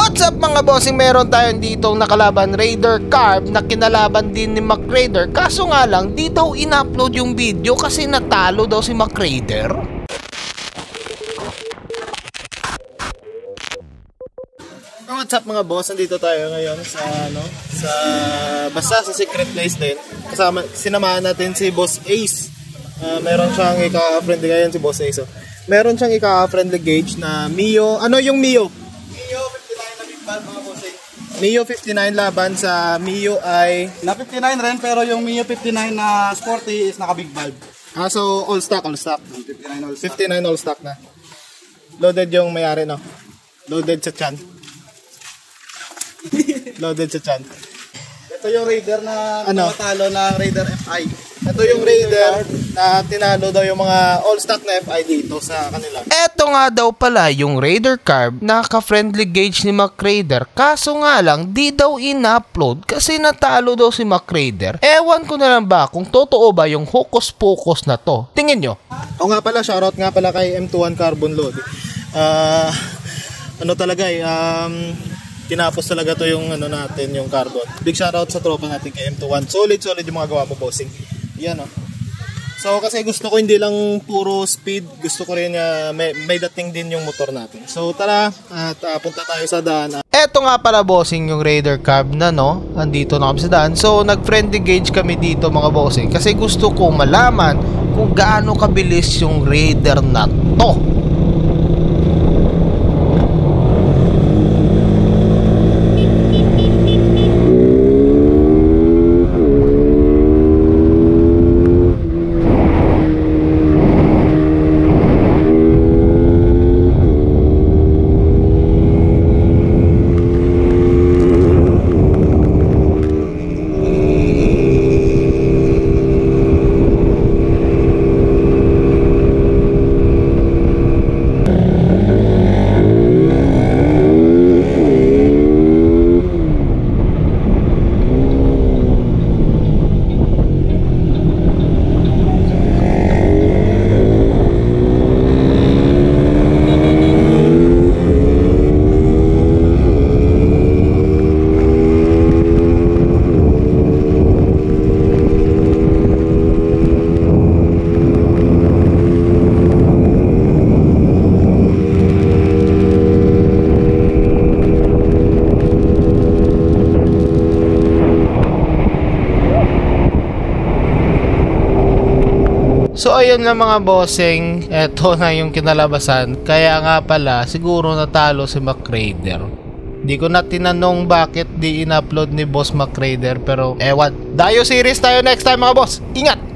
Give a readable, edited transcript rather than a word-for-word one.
What's up mga bossing, meron tayong ditong nakalaban Raider Carb na kinalaban din ni McRaider. Kaso nga lang, di daw in-upload yung video kasi natalo daw si McRaider. What's up mga boss, nandito tayo ngayon sa basta sa secret place din. Kasama, sinamahan natin si Boss Ace. Meron siyang ika-friendly ngayon si Boss Ace. Meron siyang ika-friendly gauge na Mio. Ano yung Mio? Mio 59 na big valve mga bossing. Mio 59 laban sa Mio ay na 59 rin, pero yung Mio 59 na sporty is naka big valve. So all stock. 59 all stock na. Loaded yung may-ari, no? Loaded sa chan. Loaded sa chan. Ito yung Raider na natalo na Raider FI. Ito yung Raider na tinalo daw yung mga all-stock na FI dito sa kanila. Ito nga daw pala yung Raider Carb na ka-friendly gauge ni McRaider. Kaso nga lang, di daw in-upload kasi natalo daw si McRaider. Ewan ko na lang ba kung totoo ba yung hocus-pocus na to. Tingin nyo. O nga pala, shoutout nga pala kay M21 Carbon Load. Tinapos talaga to yung natin, yung carbon. Big shoutout sa tropa natin kay M21. Solid yung mga gawa mo, bossing. Yan So kasi gusto ko hindi lang puro speed, gusto ko rin may dating din yung motor natin. So tara, at punta tayo sa daan. Eto nga pala bossing yung Raider Carb na andito na kami sa daan. So nag-friendly gauge kami dito mga bossing kasi gusto ko malaman kung gaano kabilis yung Raider na to. So ayun lang mga bossing, eto na yung kinalabasan. Kaya nga pala siguro natalo si McRaider. Di ko na tinanong bakit di in-upload ni Boss McRaider, pero ewan. Dayo series tayo next time mga boss. Ingat!